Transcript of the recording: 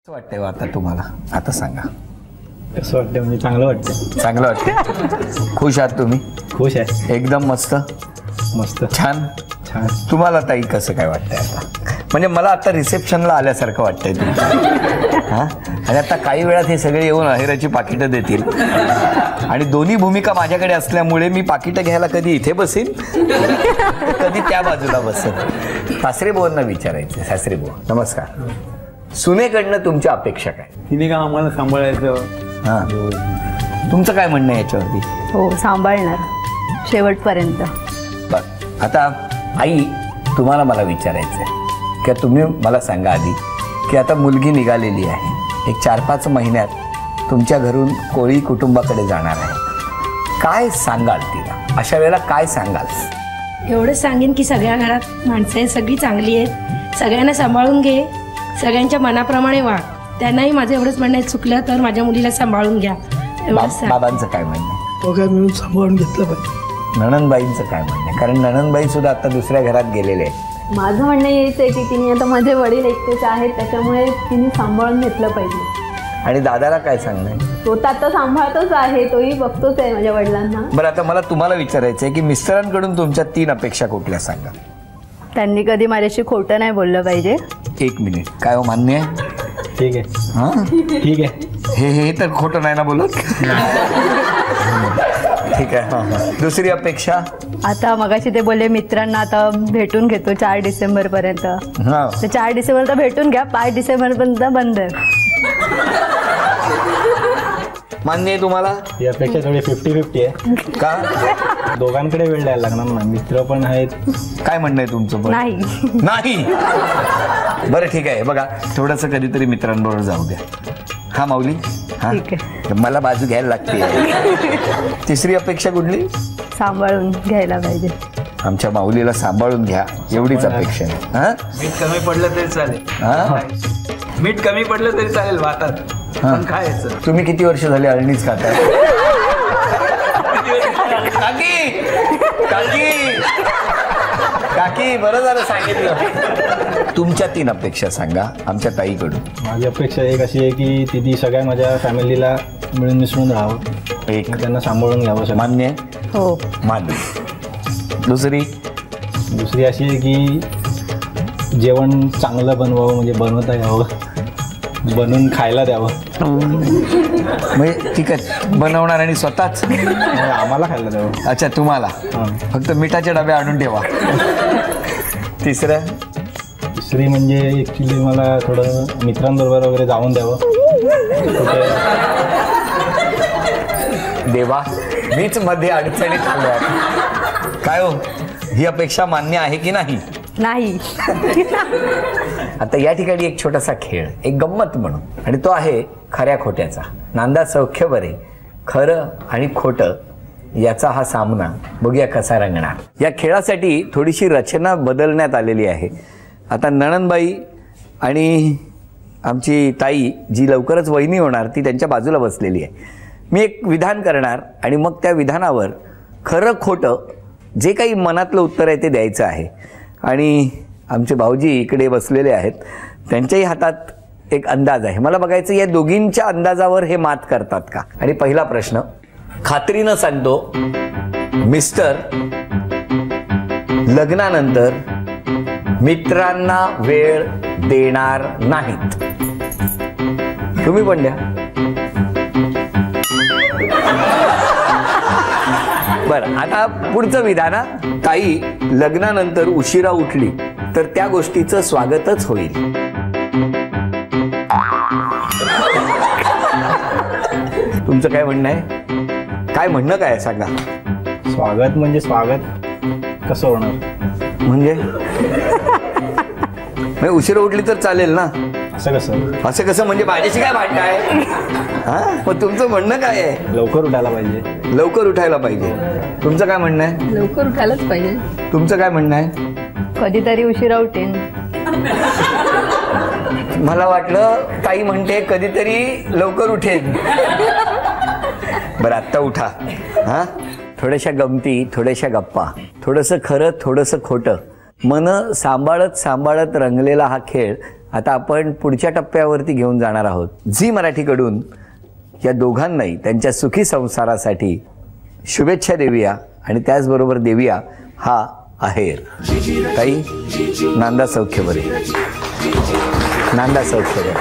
कसं वाटतंय आता तुम्हाला? आता सांगा. कसं वाटतं? म्हणजे चांगलं वाटतं. चांगलं वाटतं. खुश आहात तुम्ही? खुश आहे. एकदम मस्त. मस्त. छान. छान. तुम्हाला ताई कसं काय वाटतंय आता? म्हणजे मला आता रिसेप्शनला आल्यासारखं वाटतंय तुमचं. हां, आणि आता काही वेळात हे सगळे येऊन अहेराची पाकिटं देतील आणि दोन्ही भूमिका माझ्याकडे असल्यामुळे मी पाकिटं घ्यायला कधी इथे बसेन कधी त्या बाजूला बसेन. सासरे भाऊंना विचारायचे. सासरे भाऊ नमस्कार. सुनेकडनं तुमच्या अपेक्षा काय? तिने का आम्हाला सांभाळायचं. हां, तुमचं काय म्हणणं आहे याच्यावरती? हो, सांभाळणार शेवटपर्यंत. बरं, आता आई तुम्हाला मला विचारायचं आहे की तुम्ही मला सांगा आधी की आता मुलगी निघालेली आहे, एक 4-5 महिन्यात तुमच्या घरून कोळी कुटुंबाकडे जाणार आहे, काय सांगाल तिला? अशा वेळेला काय सांगाल? एवढंच सांगेन की सगळ्या घरात माणसं आहेत, सगळी चांगली आहेत, सगळ्यांना सांभाळून घे, सगळ्यांच्या मनाप्रमाणे वाग. त्यांनाही माझं एवढंच म्हणणं आहे, चुकलं तर माझ्या मुलीला सांभाळून घ्या. बाबांचं काय म्हणणं आहे? तो काय मिळून सांभाळून घेतलं पाहिजे. नणंदबाईंचं काय म्हणणं आहे? कारण नणंदबाई सुद्धा आता दुसऱ्या घरात गेलेले आहेत. माझं म्हणणं हेच आहे की तिने आता माझे वडील एकटेच आहेत, त्याच्यामुळे तिने सांभाळून घेतलं पाहिजे. आणि दादाला काय सांगणं आहे? तो तर आता सांभाळतोच आहे, तोही बघतोच आहे माझ्या वडिलांना. बरं, आता मला तुम्हाला विचारायचं आहे की मिस्टरांकडून तुमच्या 3 अपेक्षा कुठल्या सांगा? त्यांनी कधी माझ्याशी खोटं नाही बोललं पाहिजे. 1 मिनिट, काय हो, मान्य आहे? ठीक आहे. हां, ठीक आहे. हे तर खोटं नाही ना बोलत? ठीक आहे. हां हां. दुसरी अपेक्षा? आता मगाशी ते बोलले मित्रांना आता भेटून घेतो 4 डिसेंबरपर्यंत. हां, तर 4 डिसेंबरला भेटून घ्या, 5 डिसेंबरपर्यंत बंद आहे. मान्य आहे तुम्हाला? ही अपेक्षा थोडी 50-50 आहे. का? दोघांकडे वेळ द्यायला लागणार ना, मित्र पण आहेत. काय म्हणणं आहे तुमचं? पण नाही. नाही. बरं ठीक आहे, बघा थोडंसं कधीतरी मित्रांबरोबर जाऊ द्या. हा माऊली? हा, ठीक आहे. मला बाजू घ्यायला लागते. तिसरी अपेक्षा कुठली? सांभाळून घ्यायला पाहिजे. आमच्या माऊलीला सांभाळून घ्या, एवढीच अपेक्षा आहे. हां मीठ कमी पडलं तरी चालेल. हां, मीठ कमी पडलं तरी चालेल भातात. पण काय यायचं? तुम्ही किती वर्ष झाले अळणीच खाता? काकी काकी काकी, बरं झालं सांगितलं. तुमच्या 3 अपेक्षा सांगा आमच्या ताईकडून. माझी अपेक्षा एक अशी आहे की तिथे सगळ्या माझ्या फॅमिलीला मिळून मिसळून राहावं, एक त्यांना सांभाळून घ्यावं सगळं. मान्य आहे? हो. मान्य. दुसरी? दुसरी अशी आहे की जेवण चांगलं बनवावं, म्हणजे बनवता यावं, बनवून खायला द्यावं. म्हणजे ठीक आहे, बनवणार आणि स्वतःच? आम्हाला खायला द्यावं. अच्छा, तुम्हाला? हां. फक्त मिठाचे डबे आणून ठेवा. तिसरं? दुसरी म्हणजे ॲक्च्युली मला थोडं मित्रांबरोबर वगैरे जाऊन द्यावं. देवा, मीच मध्ये अडचणीत आलोय. काय हो, ही अपेक्षा मान्य आहे की नाही? नाही. आता या ठिकाणी एक छोटासा खेळ, एक गंमत म्हणून, आणि तो आहे खऱ्या खोट्याचा. नांदा सौख्य बरे, खरं आणि खोटं याचा हा सामना बघूया कसा रंगणार. या खेळासाठी थोडीशी रचना बदलण्यात आलेली आहे. आता नणंदबाई आणि आमची ताई जी लवकरच वहिनी होणार ती त्यांच्या बाजूला बसलेली आहे. मी एक विधान करणार आणि मग त्या विधानावर खरं खोटं जे काही मनातलं उत्तर आहे ते द्यायचं आहे. आणि आमचे भाऊजी इकडे बसलेले आहेत, त्यांच्याही हातात एक अंदाज आहे. मला बघायचं या दोघींच्या अंदाजावर हे मात करतात का. आणि पहिला प्रश्न खात्रीनं सांगतो, मिस्टर लग्नानंतर मित्रांना वेळ देणार नाहीत. तुम्ही पण द्या. बरं, आता पुढचं विधान, ताई लग्नानंतर उशिरा उठली तर त्या गोष्टीचं स्वागतच होईल. तुमचं काय म्हणणं आहे? काय म्हणणं काय आहे सांगा. स्वागत म्हणजे स्वागत कसं होणार? म्हणजे उशिरा उठली तर चालेल ना? असं कसं? असं कसं म्हणजे माझ्याशी काय भांडण आहे? हां, मग तुमचं म्हणणं काय आहे? लवकर उठायला पाहिजे. लवकर उठायला पाहिजे. तुमचं काय म्हणणं आहे? लवकर उठायलाच पाहिजे. तुमचं काय म्हणणं आहे? कधीतरी उशिरा उठेन. मला वाटलं ताई म्हणते कधीतरी लवकर उठेन. बरं, आत्ता उठा. हां, थोड्याशा गमती, थोड्याशा गप्पा, थोडंसं खरं थोडंसं खोटं, मन सांभाळत सांभाळत रंगलेला हा खेळ आता आपण पुढच्या टप्प्यावरती घेऊन जाणार आहोत. झी मराठीकडून या दोघांनाही त्यांच्या सुखी संसारासाठी शुभेच्छा देऊया आणि त्याचबरोबर देऊया हा आहेर. ताई, नांदा सौख्य बरे, नांदा सौख्य बरे.